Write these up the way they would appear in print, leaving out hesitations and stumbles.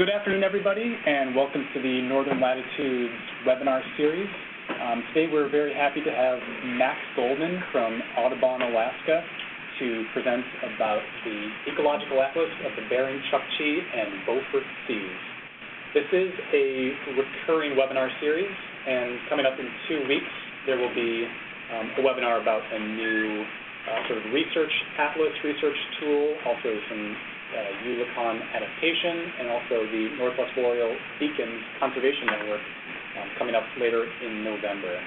Good afternoon, everybody, and welcome to the Northern Latitudes webinar series. Today we're very happy to have Max Goldman from Audubon, Alaska, to present about the Ecological Atlas of the Bering, Chukchi and Beaufort Seas. This is a recurring webinar series, and coming up in 2 weeks, there will be a webinar about a new sort of research atlas, research tool, also some Ulicon adaptation, and also the Northwest Boreal Beacons Conservation Network coming up later in November.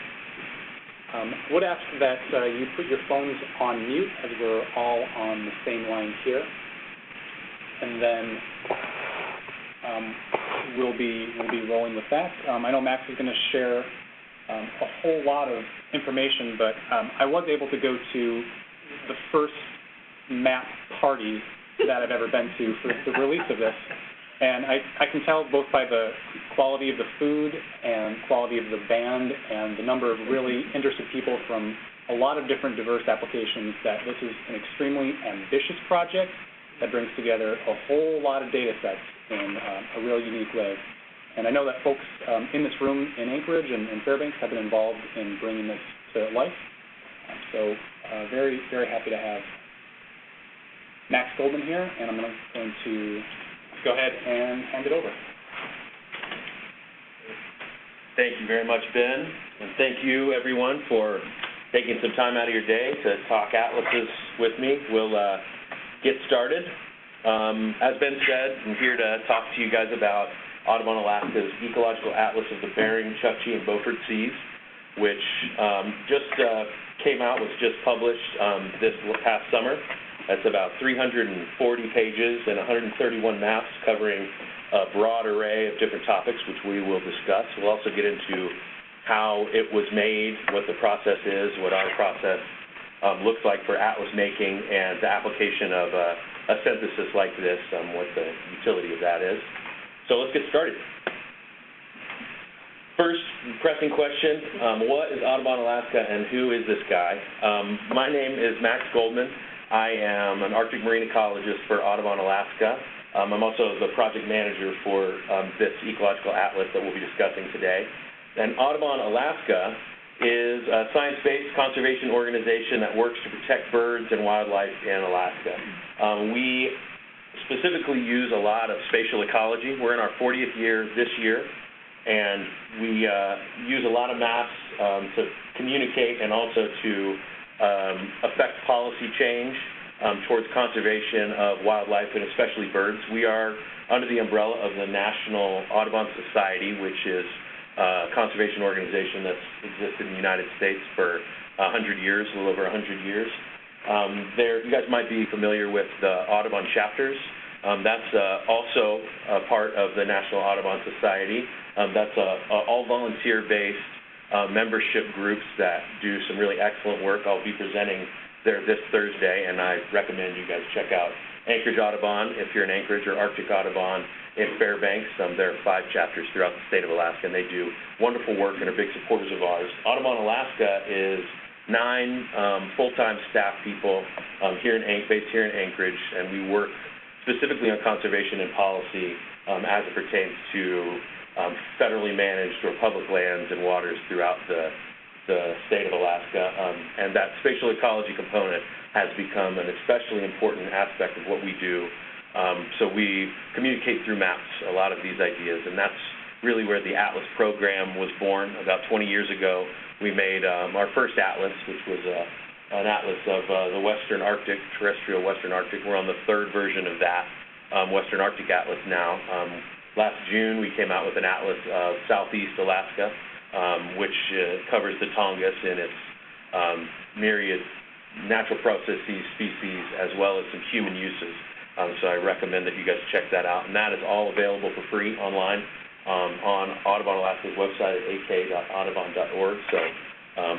I would ask that you put your phones on mute as we're all on the same line here, and then we'll be rolling with that. I know Max is going to share a whole lot of information, but I was able to go to the first map party that I've ever been to for the release of this. And I can tell both by the quality of the food and quality of the band and the number of really interested people from a lot of different diverse applications that this is an extremely ambitious project that brings together a whole lot of data sets in a real unique way. And I know that folks in this room in Anchorage and Fairbanks have been involved in bringing this to life. So very, very happy to have Max Goldman here, and I'm going to go ahead and hand it over. Thank you very much, Ben, and thank you, everyone, for taking some time out of your day to talk atlases with me. We'll get started. As Ben said, I'm here to talk to you guys about Audubon, Alaska's Ecological Atlas of the Bering, Chukchi, and Beaufort Seas, which just came out, was just published this past summer. That's about 340 pages and 131 maps covering a broad array of different topics, which we will discuss. We'll also get into how it was made, what the process is, what our process looks like for atlas making, and the application of a synthesis like this, what the utility of that is. So let's get started. First pressing question, what is Audubon, Alaska, and who is this guy? My name is Max Goldman. I am an Arctic marine ecologist for Audubon, Alaska. I'm also the project manager for this Ecological Atlas that we'll be discussing today. And Audubon, Alaska is a science-based conservation organization that works to protect birds and wildlife in Alaska. We specifically use a lot of spatial ecology. We're in our 40th year this year, and we use a lot of maps to communicate and also to affect policy change towards conservation of wildlife and especially birds. We are under the umbrella of the National Audubon Society, which is a conservation organization that's existed in the United States for 100 years, a little over 100 years. You guys might be familiar with the Audubon chapters. That's also a part of the National Audubon Society. That's all volunteer-based membership groups that do some really excellent work. I'll be presenting there this Thursday, and I recommend you guys check out Anchorage Audubon if you're in Anchorage, or Arctic Audubon in Fairbanks. There are 5 chapters throughout the state of Alaska, and they do wonderful work and are big supporters of ours. Audubon, Alaska is 9 full-time staff people based here in Anchorage, and we work specifically on conservation and policy as it pertains to federally managed or public lands and waters throughout the state of Alaska. And that spatial ecology component has become an especially important aspect of what we do. So we communicate through maps a lot of these ideas, and that's really where the Atlas program was born. About 20 years ago, we made our first atlas, which was an atlas of the Western Arctic, terrestrial Western Arctic. We're on the 3rd version of that Western Arctic Atlas now. Last June, we came out with an atlas of Southeast Alaska, which covers the Tongass in its myriad natural processes, species, as well as some human uses. So I recommend that you guys check that out. And that is all available for free online on Audubon, Alaska's website at ak.audubon.org. So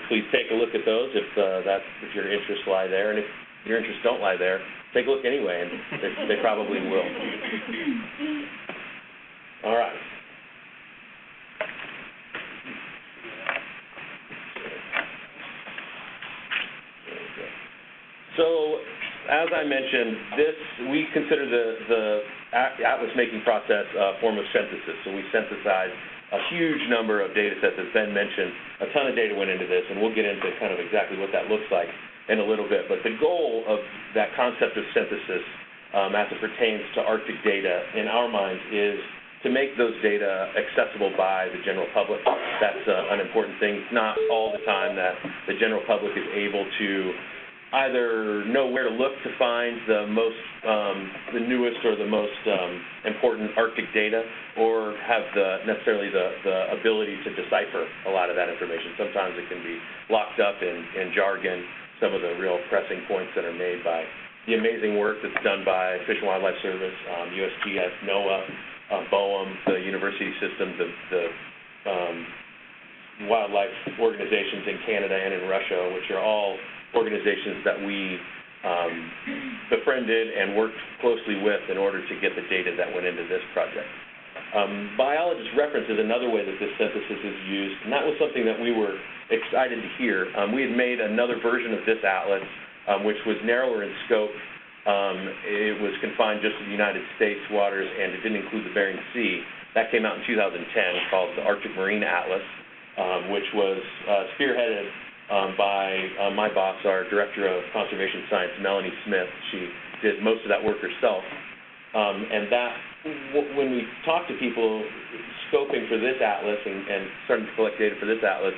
please take a look at those if your interests lie there. And if your interests don't lie there, take a look anyway, and they probably will. All right. So as I mentioned, we consider the atlas making process a form of synthesis. So we synthesize a huge number of data sets. As Ben mentioned, a ton of data went into this, and we'll get into kind of exactly what that looks like in a little bit. But the goal of that concept of synthesis as it pertains to Arctic data in our minds is to make those data accessible by the general public. That's an important thing. It's not all the time that the general public is able to either know where to look to find the newest or the most important Arctic data, or have necessarily the ability to decipher a lot of that information. Sometimes it can be locked up in jargon, some of the real pressing points that are made by the amazing work that's done by Fish and Wildlife Service, USGS, NOAA, BOEM, the university systems, the wildlife organizations in Canada and in Russia, which are all organizations that we befriended and worked closely with in order to get the data that went into this project. Biologist reference is another way that this synthesis is used, and that was something that we were excited to hear. We had made another version of this atlas, which was narrower in scope. It was confined just to the United States waters, and it didn't include the Bering Sea. That came out in 2010, called the Arctic Marine Atlas, which was spearheaded by my boss, our Director of Conservation Science, Melanie Smith. She did most of that work herself. And when we talked to people scoping for this atlas and starting to collect data for this atlas,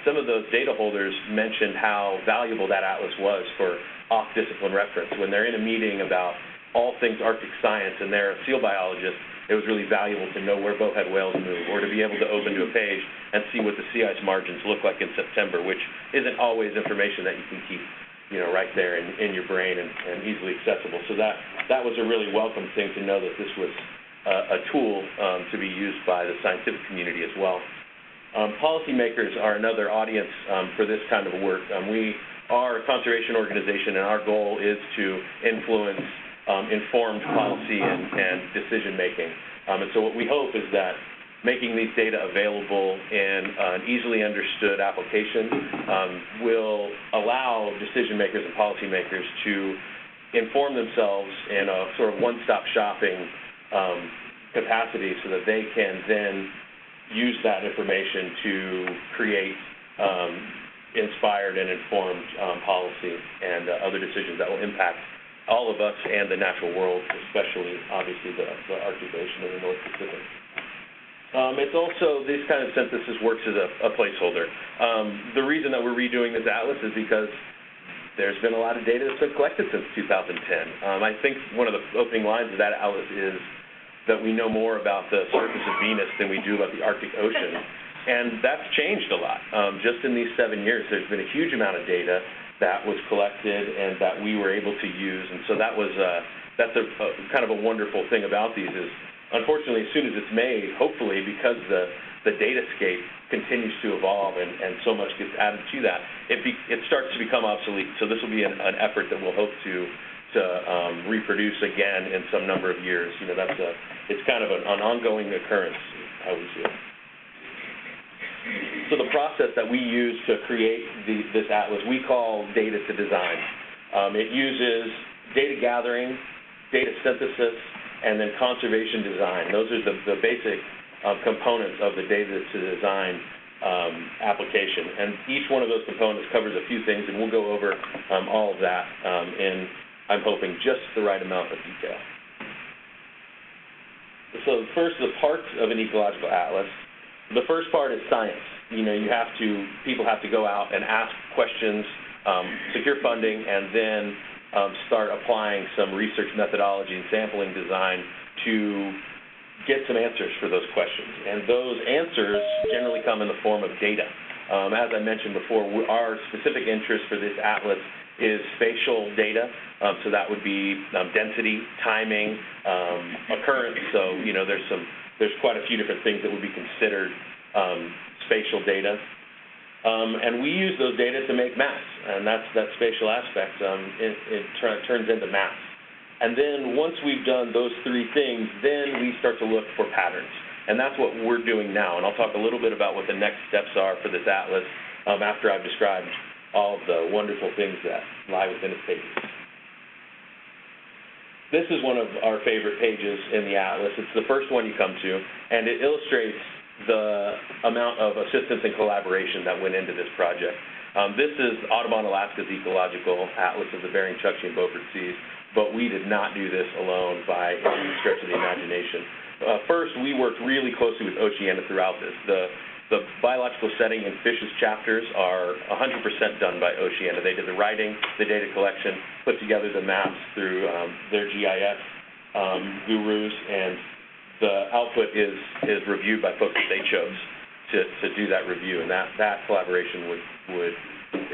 some of those data holders mentioned how valuable that atlas was for off-discipline reference. When they're in a meeting about all things Arctic science and they're a seal biologist, it was really valuable to know where bowhead whales move, or to be able to open to a page and see what the sea ice margins look like in September, which isn't always information that you can keep, right there in your brain and easily accessible. So that was a really welcome thing to know, that this was a tool to be used by the scientific community as well. Policymakers are another audience for this kind of work. We are a conservation organization, and our goal is to influence informed policy and decision-making. And so what we hope is that making these data available in an easily understood application will allow decision-makers and policymakers to inform themselves in a sort of one-stop shopping capacity, so that they can then use that information to create inspired and informed policy and other decisions that will impact all of us and the natural world, especially, obviously, the Arctic Ocean and the North Pacific. It's also, this kind of synthesis works as a placeholder. The reason that we're redoing this atlas is because there's been a lot of data that's been collected since 2010. I think one of the opening lines of that atlas is that we know more about the surface of Venus than we do about the Arctic Ocean. And that's changed a lot. Just in these 7 years, there's been a huge amount of data that was collected and that we were able to use. And so that's a kind of a wonderful thing about these is, unfortunately, as soon as it's made, hopefully, because the datascape continues to evolve and so much gets added to that, it starts to become obsolete. So this will be an effort that we'll hope to reproduce again in some number of years. It's kind of an ongoing occurrence, I would say. So the process that we use to create this atlas, we call data to design. It uses data gathering, data synthesis, and then conservation design. Those are the basic components of the data to design application. And each one of those components covers a few things, and we'll go over all of that in, I'm hoping, just the right amount of detail. So first, the parts of an ecological atlas. The first part is science. People have to go out and ask questions, secure funding, and then start applying some research methodology and sampling design to get some answers for those questions. And those answers generally come in the form of data. As I mentioned before, our specific interest for this atlas is spatial data. So that would be density, timing, occurrence. So, there's quite a few different things that would be considered spatial data. And we use those data to make maps, and that spatial aspect, it turns into maps. And then once we've done those three things, then we start to look for patterns. And that's what we're doing now. And I'll talk a little bit about what the next steps are for this atlas after I've described all of the wonderful things that lie within its pages. This is one of our favorite pages in the Atlas. It's the first one you come to, and it illustrates the amount of assistance and collaboration that went into this project. This is Audubon Alaska's Ecological Atlas of the Bering, Chukchi, and Beaufort Seas, but we did not do this alone by any stretch of the imagination. First, we worked really closely with Oceana throughout this. The biological setting and fishes chapters are 100% done by Oceana. They did the writing, the data collection, put together the maps through their GIS gurus, and the output is reviewed by folks that they chose to do that review. And that collaboration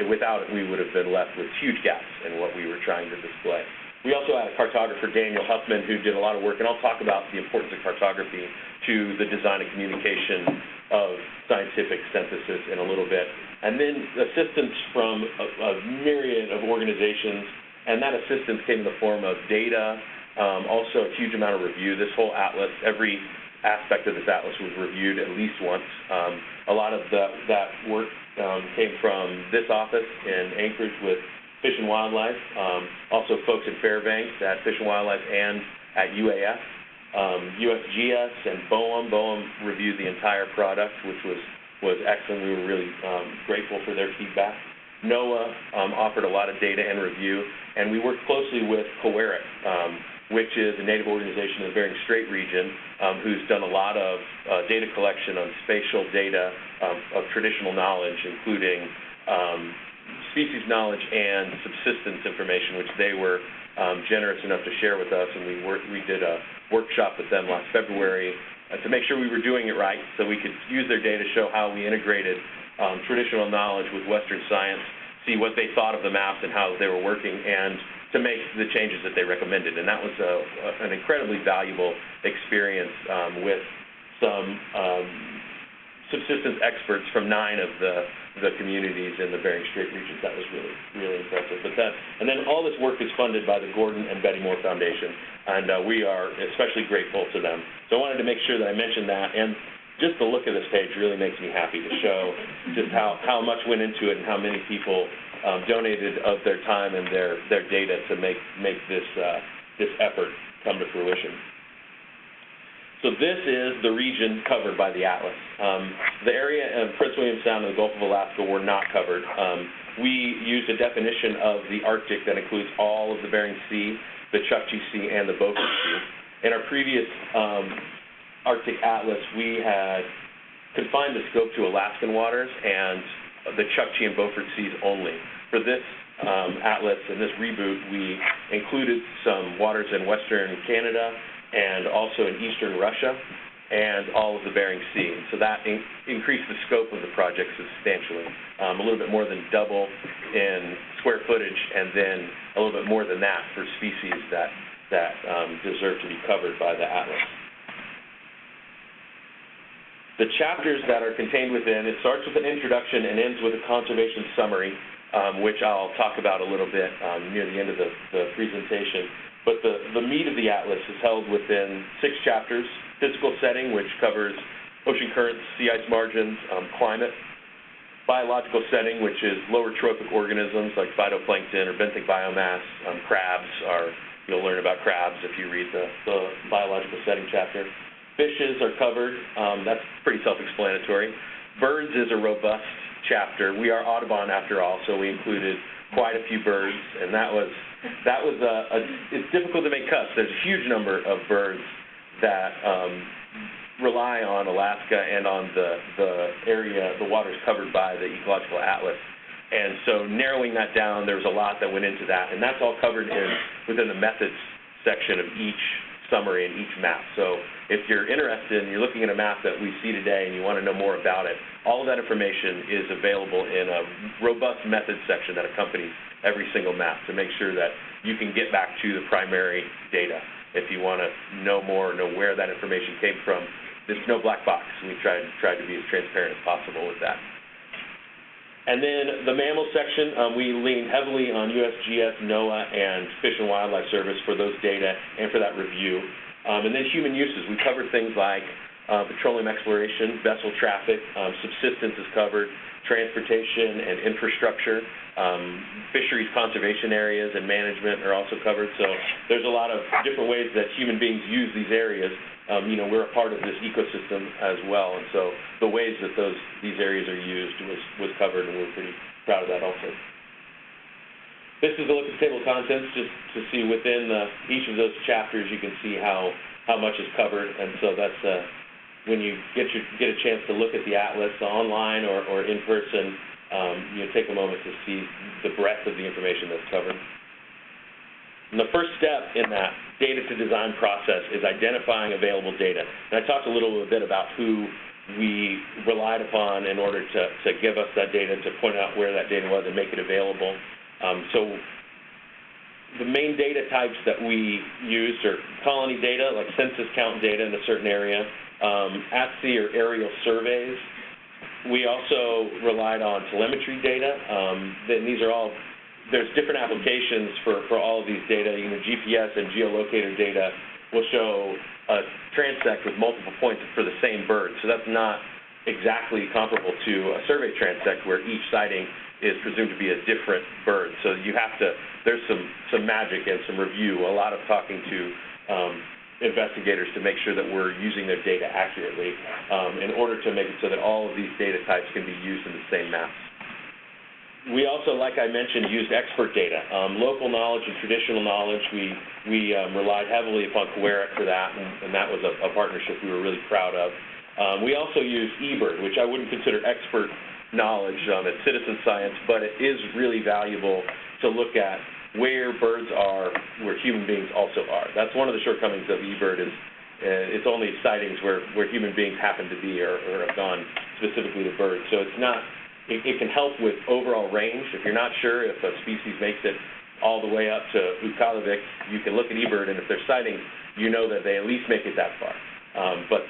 without it, we would have been left with huge gaps in what we were trying to display. We also had a cartographer, Daniel Huffman, who did a lot of work, and I'll talk about the importance of cartography to the design and communication of scientific synthesis in a little bit. And then assistance from a myriad of organizations, and that assistance came in the form of data, also a huge amount of review. This whole atlas, every aspect of this atlas was reviewed at least once. A lot of that work came from this office in Anchorage with Fish and Wildlife, also folks at Fairbanks at Fish and Wildlife and at UAF. USGS and BOEM reviewed the entire product, which was excellent. We were really grateful for their feedback. NOAA offered a lot of data and review, and we worked closely with COERIC, which is a native organization in the Bering Strait region, who's done a lot of data collection on spatial data of traditional knowledge, including species knowledge and subsistence information, which they were generous enough to share with us, and we did a workshop with them last February to make sure we were doing it right, so we could use their data to show how we integrated traditional knowledge with Western science, see what they thought of the maps and how they were working, and to make the changes that they recommended. And that was an incredibly valuable experience with some subsistence experts from 9 of the communities in the Bering Strait regions. That was really, really impressive. And then all this work is funded by the Gordon and Betty Moore Foundation, and we are especially grateful to them. So I wanted to make sure that I mentioned that, and just the look of this page really makes me happy to show just how much went into it and how many people donated of their time and their data to make this effort come to fruition. So this is the region covered by the Atlas. The area of Prince William Sound and the Gulf of Alaska were not covered. We used a definition of the Arctic that includes all of the Bering Sea, the Chukchi Sea, and the Beaufort Sea. In our previous Arctic Atlas, we had confined the scope to Alaskan waters and the Chukchi and Beaufort Seas only. For this atlas and this reboot, we included some waters in western Canada and also in eastern Russia, and all of the Bering Sea. So that increased the scope of the project substantially, a little bit more than double in square footage, and then a little bit more than that for species that deserve to be covered by the atlas. The chapters that are contained within, it starts with an introduction and ends with a conservation summary, which I'll talk about a little bit near the end of the presentation. But the meat of the atlas is held within 6 chapters: physical setting, which covers ocean currents, sea ice margins, climate; biological setting, which is lower trophic organisms like phytoplankton or benthic biomass; crabs you'll learn about crabs if you read the biological setting chapter. Fishes are covered. That's pretty self-explanatory. Birds is a robust chapter. We are Audubon after all, so we included quite a few birds, and it's difficult to make cuts. There's a huge number of birds that rely on Alaska and on the waters covered by the Ecological Atlas. And so narrowing that down, there was a lot that went into that, and that's all covered within the methods section of each summary and each map. So if you're interested and you're looking at a map that we see today and you want to know more about it, all of that information is available in a robust methods section that accompanies every single map to make sure that you can get back to the primary data. If you want to know more, know where that information came from, there's no black box. We tried to be as transparent as possible with that. And then the mammal section, we lean heavily on USGS, NOAA, and Fish and Wildlife Service for those data and for that review. And then human uses. We covered things like petroleum exploration, vessel traffic, subsistence is covered, transportation and infrastructure, fisheries conservation areas and management are also covered. So there's a lot of different ways that human beings use these areas. We're a part of this ecosystem as well, and so the ways that these areas are used was covered, and we're pretty proud of that also. This is a look at the table of contents, just to see within each of those chapters you can see how much is covered, and so that's when you get a chance to look at the atlas online or in person, take a moment to see the breadth of the information that's covered. And the first step in that data to design process is identifying available data. And I talked a little bit about who we relied upon in order to give us that data, to point out where that data was and make it available. So the main data types that we used are colony data, like census count data in a certain area, at-sea or aerial surveys. We also relied on telemetry data. These are all, there's different applications for all of these data. GPS and geolocator data will show a transect with multiple points for the same bird. So that's not exactly comparable to a survey transect where each sighting is presumed to be a different bird. So you have to, there's some magic and some review, a lot of talking to investigators to make sure that we're using their data accurately in order to make it so that all of these data types can be used in the same maps. We also, like I mentioned, used expert data. Local knowledge and traditional knowledge, we relied heavily upon Coherent for that, and that was a partnership we were really proud of. We also used eBird, which I wouldn't consider expert knowledge. It's citizen science, but it is really valuable to look at where birds are, where human beings also are. That's one of the shortcomings of eBird is it's only sightings where human beings happen to be or have gone specifically to birds. So it's not, it can help with overall range. If you're not sure if a species makes it all the way up to Ecological, you can look at eBird, and if they're sightings, you know that they at least make it that far.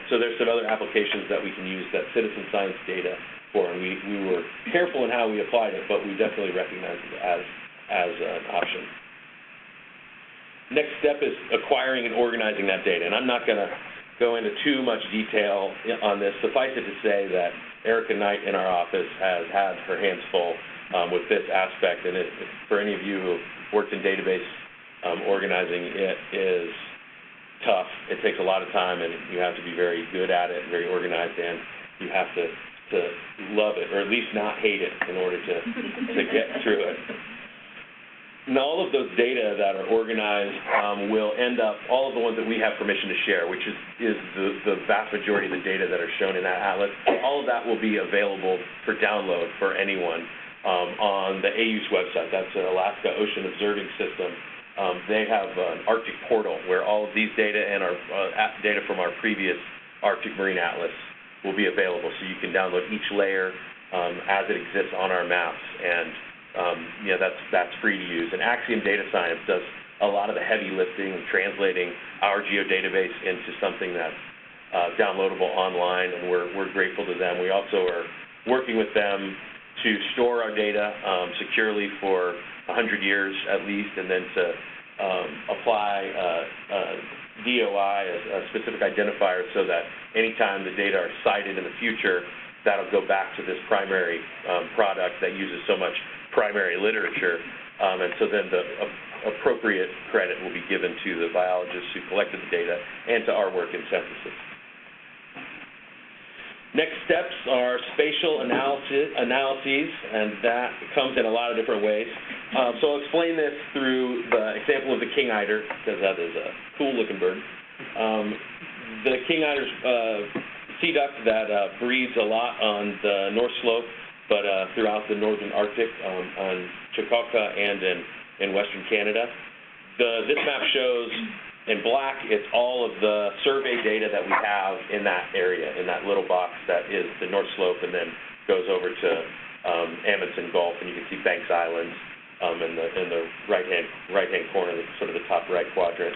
So there's some other applications that we can use that citizen science data for, and we were careful in how we applied it, but we definitely recognize it as an option. Next step is acquiring and organizing that data, and I'm not going to go into too much detail on this. Suffice it to say that Erica Knight in our office has had her hands full with this aspect, and for any of you who have worked in database organizing, it is tough. It takes a lot of time, and you have to be very good at it, very organized, and you have to love it, or at least not hate it in order to get through it. And all of those data that are organized will end up, all of the ones that we have permission to share, which is the vast majority of the data that are shown in that atlas, all of that will be available for download for anyone on the AU's website. That's the Alaska Ocean Observing System. They have an Arctic portal where all of these data and our data from our previous Arctic Marine Atlas will be available, so you can download each layer as it exists on our maps, and that's free to use. And Axiom Data Science does a lot of the heavy lifting and translating our geodatabase into something that's downloadable online, and we're grateful to them. We also are working with them to store our data securely for 100 years at least, and then to apply DOI, a specific identifier, so that anytime the data are cited in the future, that'll go back to this primary product that uses so much primary literature, and so then the appropriate credit will be given to the biologists who collected the data and to our work in synthesis. Next steps are spatial analyses, and that comes in a lot of different ways. So I'll explain this through the example of the king eider, because that is a cool-looking bird. The king eider's sea duck that breeds a lot on the North Slope, but throughout the northern Arctic, on Chukchi and in western Canada. This map shows in black, it's all of the survey data that we have in that area, in that little box that is the North Slope, and then goes over to Amundsen Gulf, and you can see Banks Island in the right-hand corner, sort of the top right quadrant.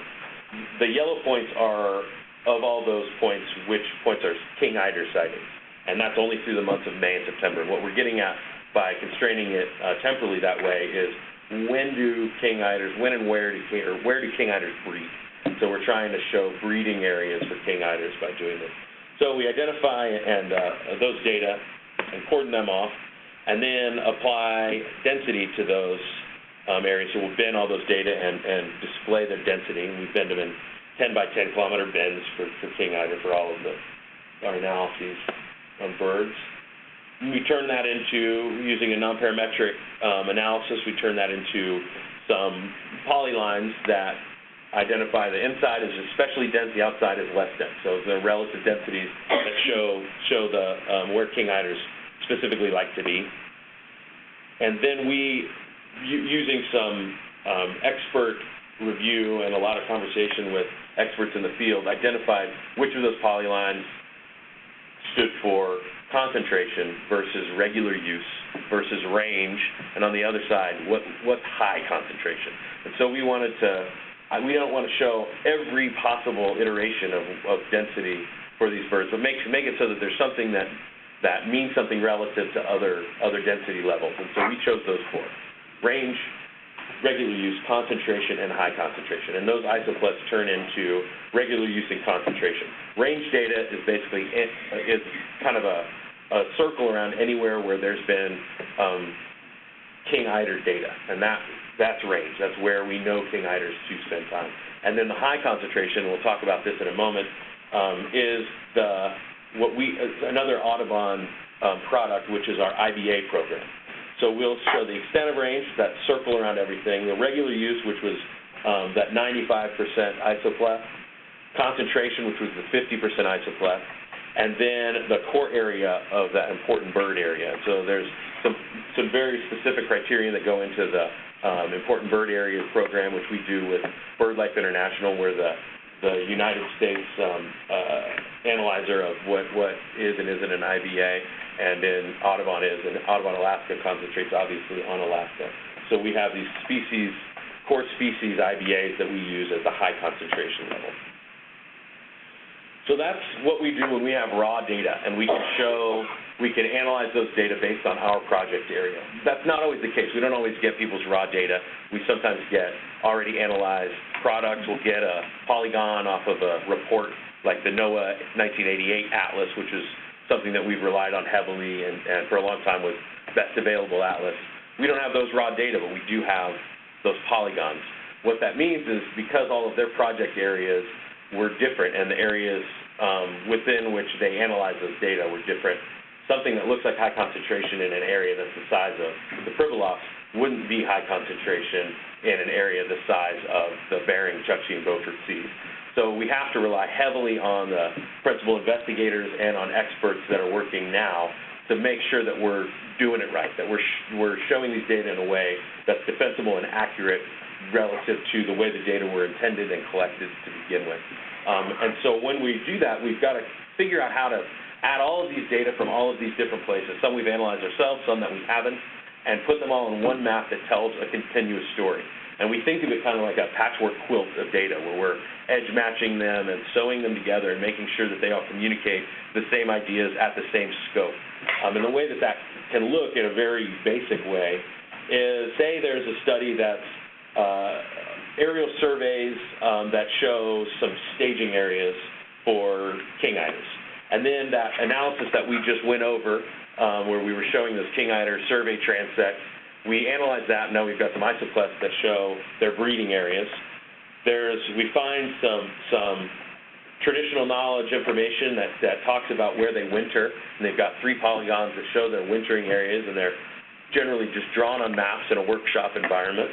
The yellow points are, of all those points, which points are king eider sightings, and that's only through the months of May and September. And what we're getting at by constraining it temporally that way is when do king eiders, when and where do king eiders breed? So we're trying to show breeding areas for king eiders by doing this. So we identify those data and cordon them off, and then apply density to those areas. So we'll bin all those data and display their density. And we bend them in 10 by 10 kilometer bins for king eider for all of our analyses on birds. We turn that into, using a non-parametric analysis, we turn that into some polylines that identify the inside is especially dense, the outside is less dense. So the relative densities that show the where king eiders specifically like to be. And then we, using some expert review and a lot of conversation with experts in the field, identified which of those polylines stood for concentration versus regular use versus range, and on the other side, what's high concentration. And so we wanted to, we don't want to show every possible iteration of density for these birds, but make it so that there's something that means something relative to other density levels. And so we chose those four: range, regular use, concentration, and high concentration. And those isopleps turn into regular use and concentration. Range data is basically kind of a circle around anywhere where there's been king eider data, and that's range. That's where we know king eiders to spend time. And then the high concentration, we'll talk about this in a moment, is another Audubon product, which is our IBA program. So we'll show the extent of range, that circle around everything, the regular use, which was that 95% isopleth, concentration, which was the 50% isopleth, and then the core area of that important bird area. So there's some very specific criteria that go into the important bird area program, which we do with BirdLife International, where the United States analyzer of what is and isn't an IBA, and then Audubon is, and Audubon Alaska concentrates obviously on Alaska. So we have these core species IBAs that we use at the high concentration level. So that's what we do when we have raw data, and we can analyze those data based on our project area. That's not always the case. We don't always get people's raw data. We sometimes get already analyzed products. We'll get a polygon off of a report like the NOAA 1988 Atlas, which is something that we've relied on heavily and for a long time was best available atlas. We don't have those raw data, but we do have those polygons. What that means is because all of their project areas were different and the areas within which they analyze those data were different, something that looks like high concentration in an area that's the size of the Pribilofs wouldn't be high concentration in an area the size of the Bering, Chukchi, and Beaufort Seas. So we have to rely heavily on the principal investigators and on experts that are working now to make sure that we're doing it right, that we're showing these data in a way that's defensible and accurate relative to the way the data were intended and collected to begin with. And so when we do that, we've got to figure out how to add all of these data from all of these different places, some we've analyzed ourselves, some that we haven't, and put them all in one map that tells a continuous story. And we think of it kind of like a patchwork quilt of data where we're edge matching them and sewing them together and making sure that they all communicate the same ideas at the same scope. And the way that can look in a very basic way is, say there's a study that's aerial surveys that show some staging areas for king eiders. And then that analysis that we just went over, where we were showing those king eider survey transects, we analyzed that, and now we've got some isopleps that show their breeding areas. We find some traditional knowledge information that talks about where they winter, and they've got 3 polygons that show their wintering areas, and they're generally just drawn on maps in a workshop environment.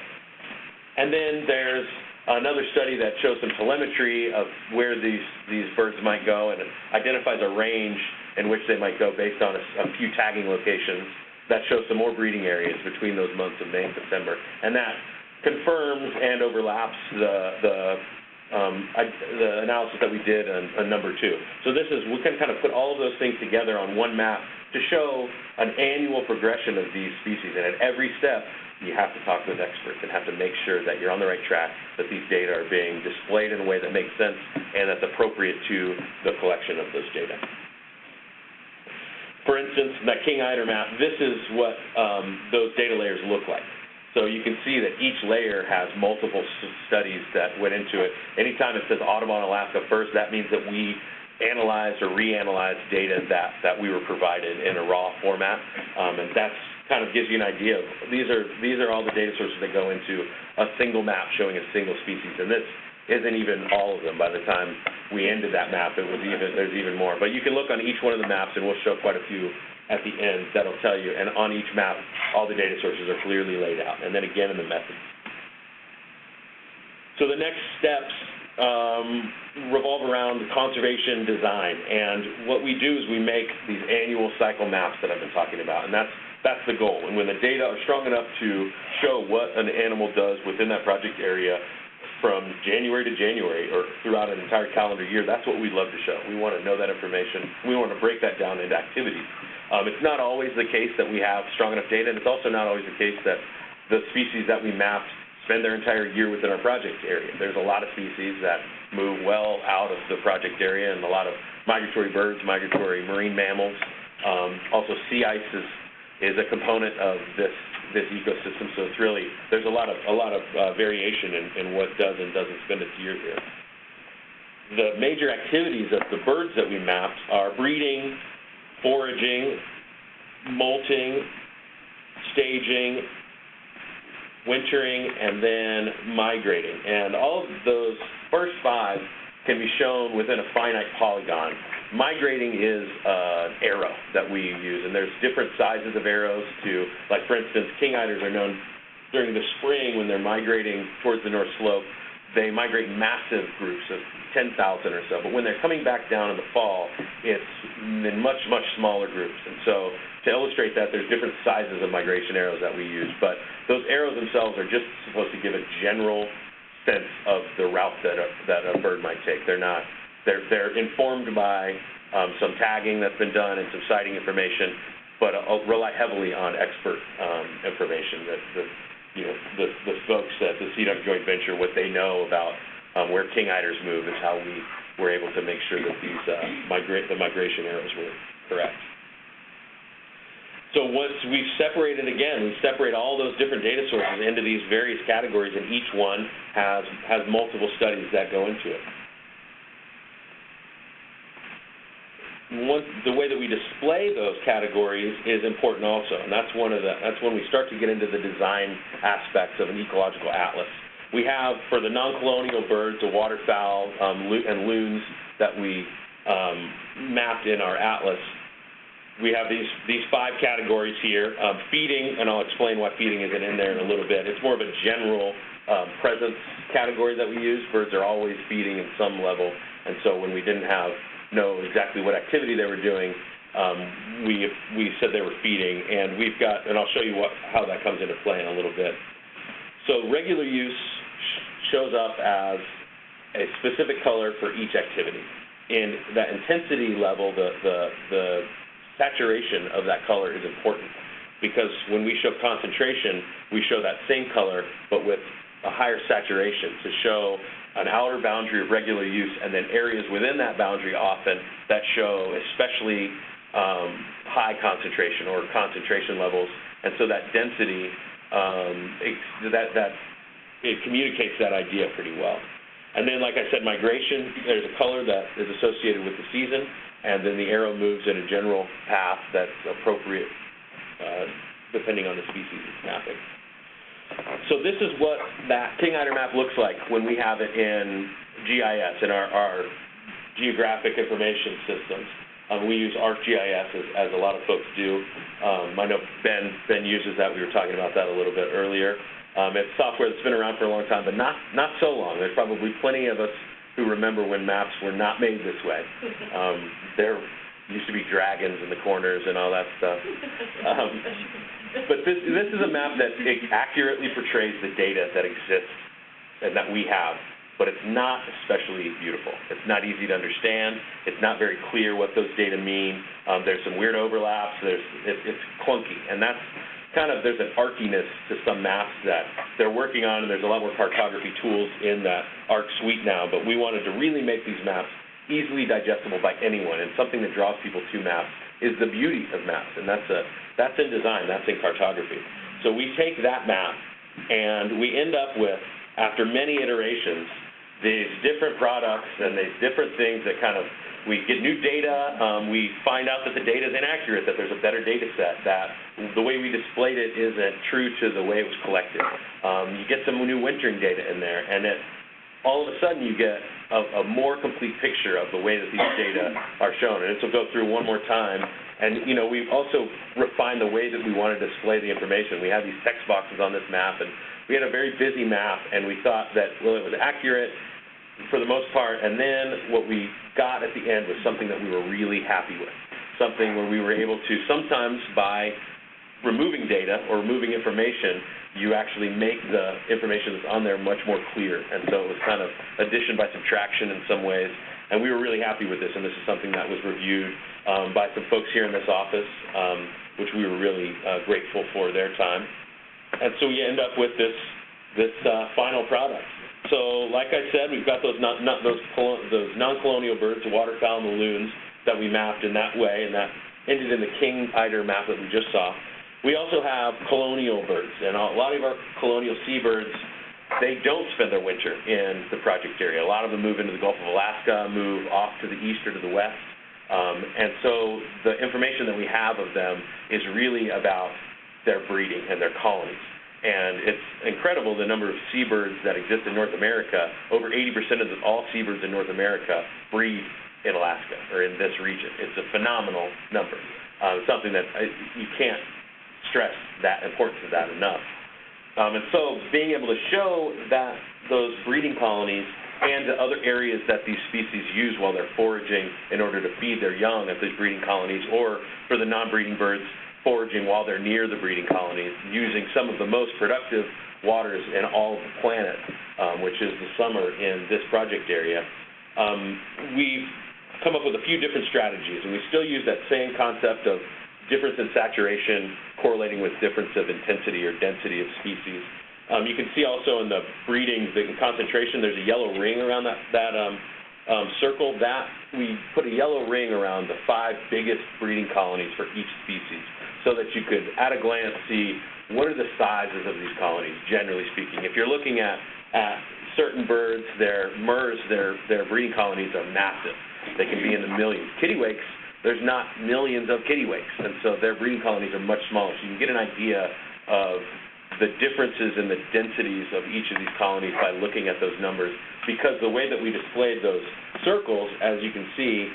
And then there's another study that shows some telemetry of where these birds might go and identifies a range in which they might go based on a few tagging locations that show some more breeding areas between those months of May and September. And that confirms and overlaps the analysis that we did on number 2. So we can kind of put all of those things together on one map to show an annual progression of these species. And at every step, you have to talk with experts and have to make sure that you're on the right track, that these data are being displayed in a way that makes sense and that's appropriate to the collection of those data. For instance, that king eider map, this is what those data layers look like. So you can see that each layer has multiple studies that went into it. Anytime it says Audubon Alaska first, that means that we analyzed or reanalyzed data that we were provided in a raw format, and that's kind of gives you an idea of these are all the data sources that go into a single map showing a single species, and this isn't even all of them. By the time we ended that map, there's even more. But you can look on each one of the maps, and we'll show quite a few at the end that'll tell you. And on each map, all the data sources are clearly laid out, and then again in the methods. So the next steps revolve around conservation design, and what we do is we make these annual cycle maps that I've been talking about, and that's the goal. And when the data are strong enough to show what an animal does within that project area from January to January or throughout an entire calendar year, that's what we love to show. We want to know that information. We want to break that down into activities. It's not always the case that we have strong enough data, and it's also not always the case that the species that we mapped spend their entire year within our project area. There's a lot of species that move well out of the project area, and a lot of migratory birds, migratory marine mammals. Also, sea ice is a component of this ecosystem, so it's really, there's a lot of variation in what does and doesn't spend its year here. The major activities of the birds that we mapped are breeding, foraging, molting, staging, wintering, and then migrating. And all of those first 5 can be shown within a finite polygon. Migrating is an arrow that we use, and there's different sizes of arrows to, like for instance, king eiders are known during the spring when they're migrating towards the North Slope. They migrate massive groups of 10,000 or so, but when they're coming back down in the fall, it's in much, much smaller groups. And so to illustrate that, there's different sizes of migration arrows that we use, but those arrows themselves are just supposed to give a general sense of the route that a bird might take. They're informed by some tagging that's been done and some sighting information, but rely heavily on expert information. The folks at the Sea Duck Joint Venture, what they know about where king eiders move is how we were able to make sure that these the migration arrows were correct. So once we've separated, again, we separate all those different data sources into these various categories, and each one has multiple studies that go into it. The way that we display those categories is important also, and that's when we start to get into the design aspects of an ecological atlas. We have, for the non-colonial birds, the waterfowl and loons that we mapped in our atlas. We have these 5 categories here. Feeding, and I'll explain why feeding isn't in there in a little bit. It's more of a general presence category that we use. Birds are always feeding in some level, and so when we didn't know exactly what activity they were doing, we said they were feeding, and we've got, and I'll show you how that comes into play in a little bit. So regular use shows up as a specific color for each activity. In that intensity level, the saturation of that color is important, because when we show concentration, we show that same color, but with a higher saturation to show an outer boundary of regular use, and then areas within that boundary often that show especially high concentration or concentration levels. And so that density, it communicates that idea pretty well. And then, like I said, migration, there's a color that is associated with the season, and then the arrow moves in a general path that's appropriate depending on the species it's mapping. So this is what that king eider map looks like when we have it in GIS, in our geographic information systems. We use ArcGIS, as a lot of folks do. I know Ben uses that. We were talking about that a little bit earlier. It's software that's been around for a long time, but not so long. There's probably plenty of us who remember when maps were not made this way. There used to be dragons in the corners and all that stuff. But this is a map that accurately portrays the data that exists and that we have, but it's not especially beautiful. It's not easy to understand. It's not very clear what those data mean. There's some weird overlaps. It's clunky, and that's kind of, there's an arciness to some maps that they're working on, and there's a lot more cartography tools in that ARC suite now, but we wanted to really make these maps easily digestible by anyone, and something that draws people to maps is the beauty of maps, and that's in design, that's in cartography. So we take that map, and we end up with, after many iterations, these different products and these different things that kind of, we get new data, we find out that the data is inaccurate, that there's a better data set, that the way we displayed it isn't true to the way it was collected. You get some new wintering data in there, and all of a sudden you get a more complete picture of the way that these data are shown. And this will go through one more time. And, we've also refined the way that we want to display the information. We have these text boxes on this map, and we had a very busy map, and we thought that, well, it was accurate for the most part, and then what we got at the end was something that we were really happy with, something where we were able to, sometimes by removing data or removing information, you actually make the information that's on there much more clear. And so it was kind of addition by subtraction in some ways, and we were really happy with this, and this is something that was reviewed by some folks here in this office, which we were really grateful for their time. And so we end up with this final product. So, like I said, we've got those non-colonial birds, the waterfowl and the loons, that we mapped in that way, and that ended in the king eider map that we just saw. We also have colonial birds, and a lot of our colonial seabirds, they don't spend their winter in the project area. A lot of them move into the Gulf of Alaska, move off to the east or to the west, and so the information that we have of them is really about their breeding and their colonies. And it's incredible the number of seabirds that exist in North America. Over 80% of all seabirds in North America breed in Alaska or in this region. It's a phenomenal number. Something that you can't stress that importance of that enough. And so being able to show that those breeding colonies and the other areas that these species use while they're foraging in order to feed their young at these breeding colonies, or for the non-breeding birds, foraging while they're near the breeding colonies, using some of the most productive waters in all of the planet, which is the summer in this project area. We've come up with a few different strategies, and we still use that same concept of difference in saturation correlating with difference of intensity or density of species. You can see also in the breeding, the concentration, there's a yellow ring around that circle. That we put a yellow ring around the 5 biggest breeding colonies for each species, so that you could, at a glance, see what are the sizes of these colonies, generally speaking. If you're looking at certain birds, their murres, their breeding colonies are massive. They can be in the millions. Kittiwakes, there's not millions of kittiwakes, and so their breeding colonies are much smaller. So you can get an idea of the differences in the densities of each of these colonies by looking at those numbers, because the way that we displayed those circles, as you can see,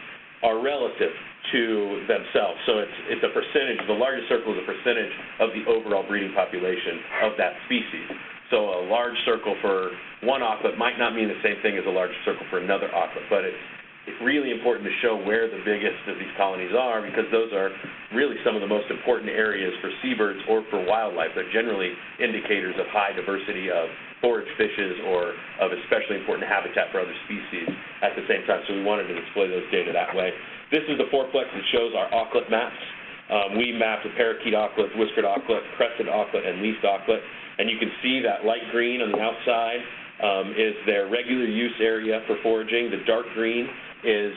are relative to themselves. So it's a percentage. The largest circle is a percentage of the overall breeding population of that species. So a large circle for one auklet might not mean the same thing as a large circle for another auklet, but it's really important to show where the biggest of these colonies are, because those are really some of the most important areas for seabirds or for wildlife. They're generally indicators of high diversity of forage fishes or of especially important habitat for other species at the same time. So we wanted to display those data that way. This is the fourplex that shows our auklet maps. We mapped the parakeet auklet, whiskered auklet, crested auklet, and least auklet. And you can see that light green on the outside is their regular use area for foraging. The dark green is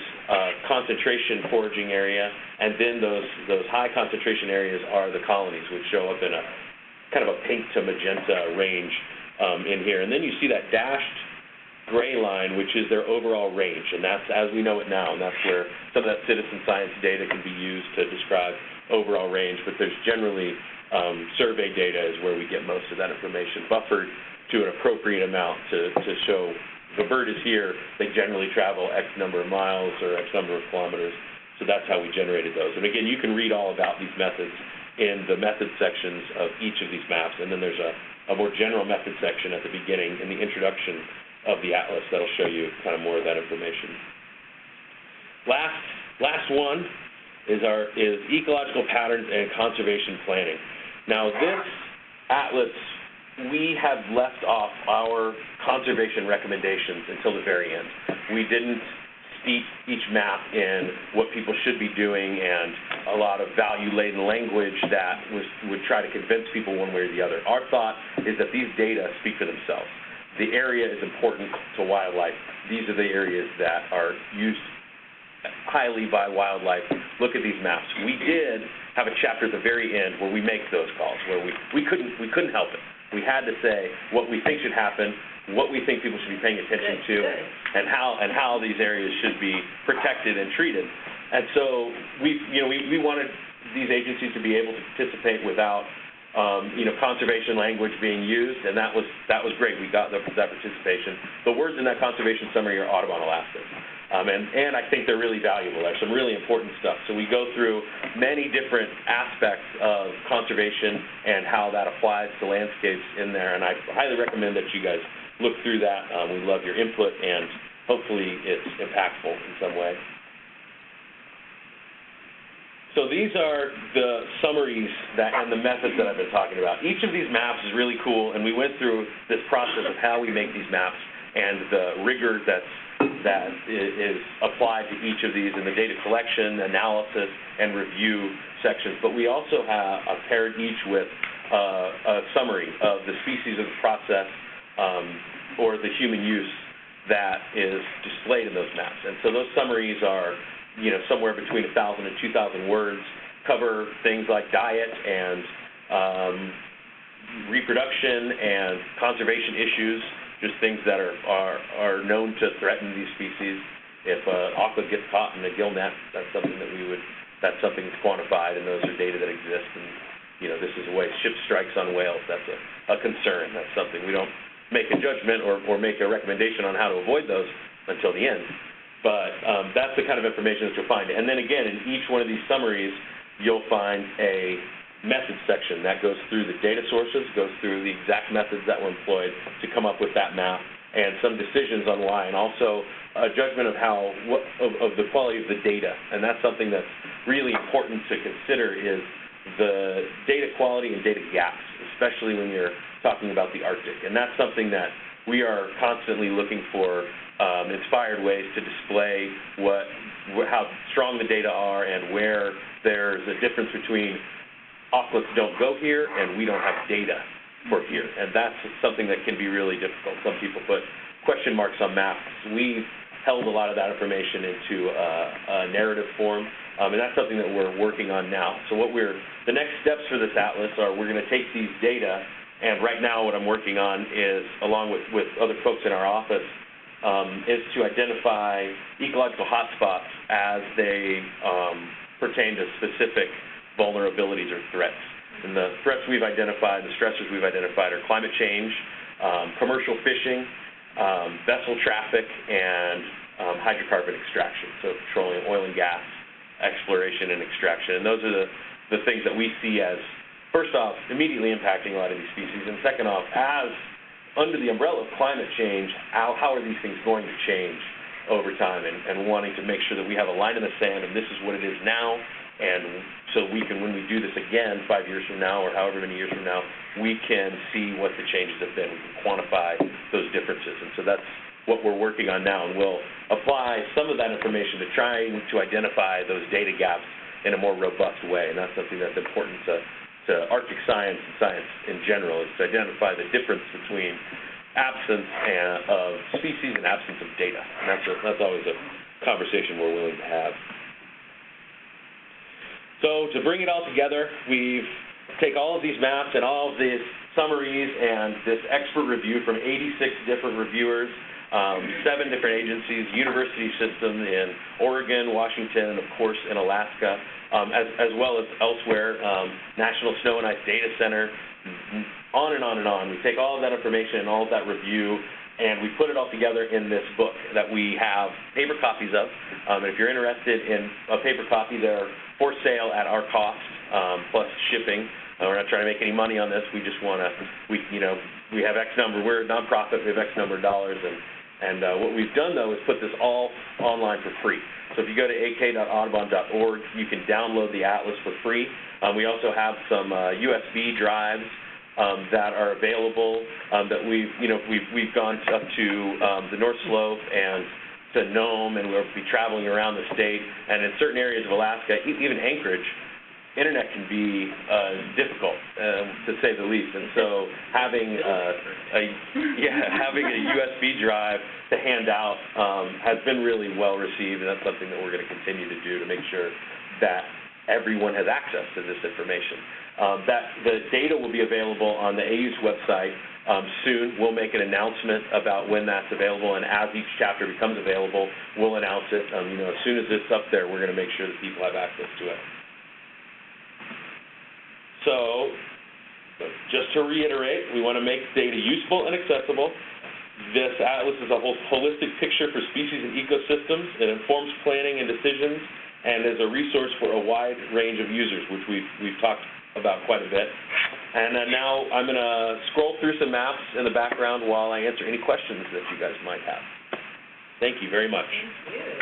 concentration foraging area, and then those high concentration areas are the colonies, which show up in a kind of a pink to magenta range in here. And then you see that dashed gray line, which is their overall range, and that's as we know it now, and that's where some of that citizen science data can be used to describe overall range. But there's generally survey data is where we get most of that information, buffered to an appropriate amount to show the bird is here, they generally travel X number of miles or X number of kilometers. So that's how we generated those. And again, you can read all about these methods in the method sections of each of these maps. And then there's a more general method section at the beginning in the introduction of the atlas that'll show you kind of more of that information. Last one is ecological patterns and conservation planning. Now this atlas, we have left off our conservation recommendations until the very end. We didn't steep each map in what people should be doing and a lot of value-laden language that would try to convince people one way or the other. Our thought is that these data speak for themselves. The area is important to wildlife. These are the areas that are used highly by wildlife. Look at these maps. We did have a chapter at the very end where we make those calls, where we couldn't help it. We had to say what we think should happen, what we think people should be paying attention to, and how these areas should be protected and treated. And so we wanted these agencies to be able to participate without conservation language being used, and that was great. We got that participation. The words in that conservation summary are Audubon Alaska. And I think they're really valuable. There's some really important stuff. So we go through many different aspects of conservation and how that applies to landscapes in there, and I highly recommend that you guys look through that. We love your input, and hopefully it's impactful in some way. So these are the summaries and the methods that I've been talking about. Each of these maps is really cool, and we went through this process of how we make these maps and the rigor that is applied to each of these in the data collection, analysis, and review sections. But we also have paired each with a summary of the species of the process or the human use that is displayed in those maps. And so those summaries are somewhere between 1,000 and 2,000 words, cover things like diet and reproduction and conservation issues, just things that are known to threaten these species. If an aqua gets caught in a gill net, that's something that's something that's quantified, and those are data that exist. And this is a way ship strikes on whales. That's a concern. That's something we don't make a judgment or make a recommendation on how to avoid those until the end. But that's the kind of information that you'll find. And then again, in each one of these summaries, you'll find a method section that goes through the data sources, goes through the exact methods that were employed to come up with that map, and some decisions on why, and also a judgment of of the quality of the data. And that's something that's really important to consider, is the data quality and data gaps, especially when you're talking about the Arctic. And that's something that we are constantly looking for inspired ways to display how strong the data are and where there's a difference between aquas don't go here and we don't have data for here. And that's something that can be really difficult. Some people put question marks on maps. We've held a lot of that information into a narrative form, and that's something that we're working on now. So the next steps for this atlas are, we're going to take these data, and right now what I'm working on is, along with other folks in our office, is to identify ecological hotspots as they pertain to specific vulnerabilities or threats. And the threats we've identified, the stressors we've identified, are climate change, commercial fishing, vessel traffic, and hydrocarbon extraction, so petroleum, oil and gas exploration and extraction. And those are the things that we see as, first off, immediately impacting a lot of these species, and second off, as under the umbrella of climate change, how are these things going to change over time, and wanting to make sure that we have a line in the sand, and this is what it is now. And so we can, when we do this again 5 years from now or however many years from now, we can see what the changes have been. We can quantify those differences. And so that's what we're working on now. And we'll apply some of that information to trying to identify those data gaps in a more robust way. And that's something that's important to Arctic science and science in general, is to identify the difference between absence of species and absence of data. And that's always a conversation we're willing to have. So to bring it all together, we've take all of these maps and all of these summaries and this expert review from 86 different reviewers, 7 different agencies, university system in Oregon, Washington, and of course in Alaska, as well as elsewhere, National Snow and Ice Data Center, on and on and on. We take all of that information and all of that review, and we put it all together in this book that we have paper copies of. And if you're interested in a paper copy, they're for sale at our cost, plus shipping. We're not trying to make any money on this. We just want to, we have X number. We're a nonprofit. We have X number of dollars, and what we've done though is put this all online for free. So if you go to ak.audubon.org, you can download the atlas for free. We also have some USB drives that are available, that we've gone up to the North Slope and to Nome, and we'll be traveling around the state. And in certain areas of Alaska, even Anchorage, internet can be difficult, to say the least. And so having having a USB drive to hand out has been really well received, and that's something that we're going to continue to do to make sure that everyone has access to this information. The data will be available on the AU's website soon. We'll make an announcement about when that's available, and as each chapter becomes available, we'll announce it. As soon as it's up there, we're going to make sure that people have access to it. So, just to reiterate, we want to make data useful and accessible. This atlas is a holistic picture for species and ecosystems. It informs planning and decisions, and is a resource for a wide range of users, which we've talked about quite a bit. And now I'm going to scroll through some maps in the background while I answer any questions that you guys might have. Thank you very much. Thank you.